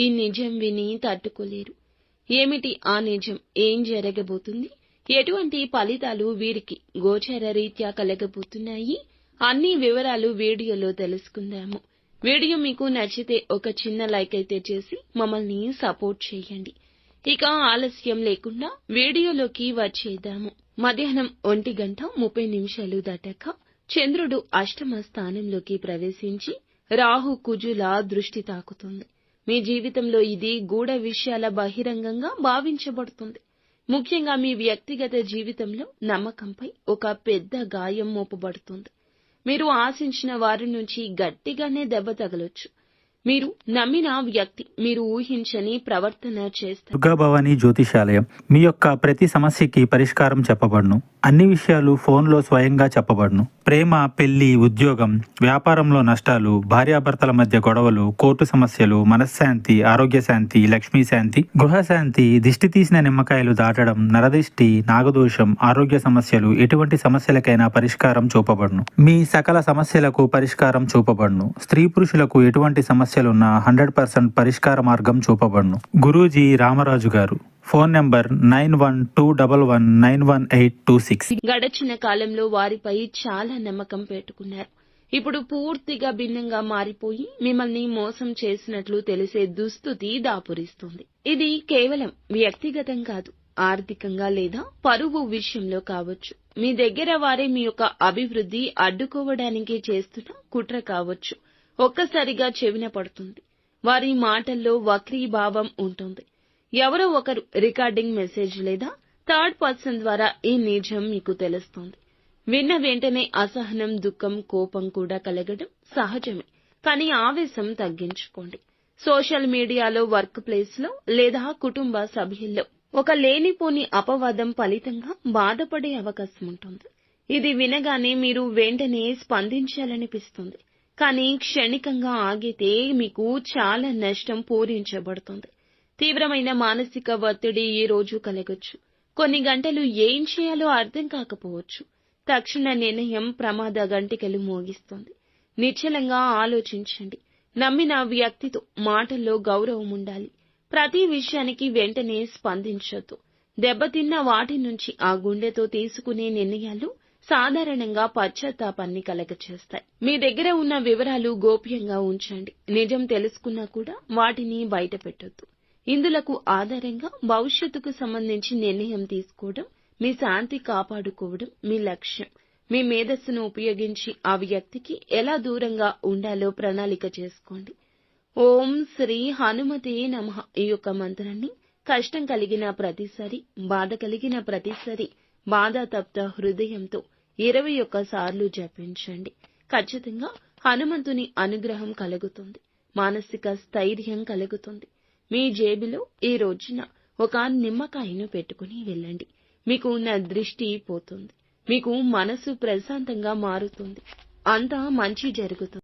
ఈ నిజం విని తట్టుకోలేరు. ఏమిటి ఆ నిజం? ఏం జరగబోతుంది? ఎటువంటి ఫలితాలు వీరికి గోచర రీత్యా కలగబోతున్నాయి? అన్ని వివరాలు వీడియోలో తెలుసుకుందాము. వీడియో మీకు నచ్చితే ఒక చిన్న లైక్ అయితే చేసి మమ్మల్ని సపోర్ట్ చేయండి. ఇక ఆలస్యం లేకుండా వీడియోలోకి వచ్చేద్దాము. మధ్యాహ్నం 1:30 దాటాక చంద్రుడు అష్టమ స్థానంలోకి ప్రవేశించి రాహు కుజుల దృష్టి తాకుతుంది. మీ జీవితంలో ఇది గూఢ విషయాల బహిరంగంగా భావించబడుతుంది. ముఖ్యంగా మీ వ్యక్తిగత జీవితంలో నమ్మకంపై ఒక పెద్ద గాయం మోపబడుతుంది. మీరు ఆశించిన వారి నుంచి గట్టిగానే దెబ్బ తగలొచ్చు. మీరు నమ్మిన వ్యక్తి మీరు ఊహించని ప్రవర్తన చేస్తారు. దుర్గాభవాని జ్యోతిషాలయం మీ యొక్క ప్రతి సమస్యకి పరిష్కారం చెప్పబడును. అన్ని విషయాలు ఫోన్లో స్వయంగా చెప్పబడును. ప్రేమ, పెళ్లి, ఉద్యోగం, వ్యాపారంలో నష్టాలు, భార్యాభర్తల మధ్య గొడవలు, కోర్టు సమస్యలు, మనశ్శాంతి, ఆరోగ్య శాంతి, లక్ష్మీ శాంతి, గృహశాంతి, దిష్టి తీసిన నిమ్మకాయలు దాటడం, నరదిష్టి, నాగదోషం, ఆరోగ్య సమస్యలు, ఎటువంటి సమస్యలకైనా పరిష్కారం చూపబడును. మీ సకల సమస్యలకు పరిష్కారం చూపబడును. స్త్రీ పురుషులకు ఎటువంటి సమస్యలున్నా 100% పరిష్కార మార్గం చూపబడును. గురూజీ రామరాజు గారు. Phone number 9121191826. గడచిన కాలంలో వారిపై చాలా నమ్మకం పెట్టుకున్నారు. ఇప్పుడు పూర్తిగా భిన్నంగా మారిపోయి మిమ్మల్ని మోసం చేసినట్లు తెలిసే దుస్థితి దాపురిస్తుంది. ఇది కేవలం వ్యక్తిగతం కాదు, ఆర్థికంగా లేదా పరువు విషయంలో కావచ్చు. మీ దగ్గర వారే మీ యొక్క అభివృద్ధి అడ్డుకోవడానికి చేస్తున్న కుట్ర కావచ్చు. ఒక్కసారిగా చెవిన పడుతుంది. వారి మాటల్లో వక్రీభావం ఉంటుంది. ఎవరో ఒకరు రికార్డింగ్ మెసేజ్ లేదా థర్డ్ పర్సన్ ద్వారా ఈ నిజం మీకు తెలుస్తుంది. విన్న వెంటనే అసహనం, దుఃఖం, కోపం కూడా కలగడం సహజమే. కానీ ఆవేశం తగ్గించుకోండి. సోషల్ మీడియాలో, వర్క్ ప్లేస్ లో లేదా కుటుంబ సభ్యుల్లో ఒక లేనిపోని అపవాదం ఫలితంగా బాధపడే అవకాశం ఉంటుంది. ఇది వినగానే మీరు వెంటనే స్పందించాలనిపిస్తుంది. కానీ క్షణికంగా ఆగితే మీకు చాలా నష్టం పూరించబడుతుంది. తీవ్రమైన మానసిక ఒత్తిడి ఈ రోజు కలగొచ్చు. కొన్ని గంటలు ఏం చేయాలో అర్థం కాకపోవచ్చు. తక్షణ నిర్ణయం ప్రమాద గంటికలు మోగిస్తుంది. నిశ్చలంగా ఆలోచించండి. నమ్మిన వ్యక్తితో మాటల్లో గౌరవం ఉండాలి. ప్రతి విషయానికి వెంటనే స్పందించొద్దు. దెబ్బతిన్న వాటి నుంచి ఆ గుండెతో తీసుకునే నిర్ణయాలు సాధారణంగా పశ్చాత్తాపాన్ని కలగచేస్తాయి. మీ దగ్గర ఉన్న వివరాలు గోప్యంగా ఉంచండి. నిజం తెలుసుకున్నా కూడా వాటిని బయట పెట్టొద్దు. ఇందులకు ఆధారంగా భవిష్యత్తుకు సంబంధించి నిర్ణయం తీసుకోవడం, మీ శాంతి కాపాడుకోవడం మీ లక్ష్యం. మీ మేధస్సును ఉపయోగించి ఆ వ్యక్తికి ఎలా దూరంగా ఉండాలో ప్రణాళిక చేసుకోండి. ఓం శ్రీ హనుమతే నమః ఈ యొక్క మంత్రాన్ని కష్టం కలిగిన ప్రతిసారి, బాధ కలిగిన ప్రతిసారి బాధాతప్త హృదయంతో 21 సార్లు జపించండి. ఖచ్చితంగా హనుమంతుని అనుగ్రహం కలుగుతుంది. మానసిక స్థైర్యం కలుగుతుంది. మీ జేబులో ఈ రోజున ఒక నిమ్మకాయను పెట్టుకుని వెళ్ళండి. మీకు ఉన్న దృష్టి పోతుంది. మీకు మనసు ప్రశాంతంగా మారుతుంది. అంతా మంచి జరుగుతుంది.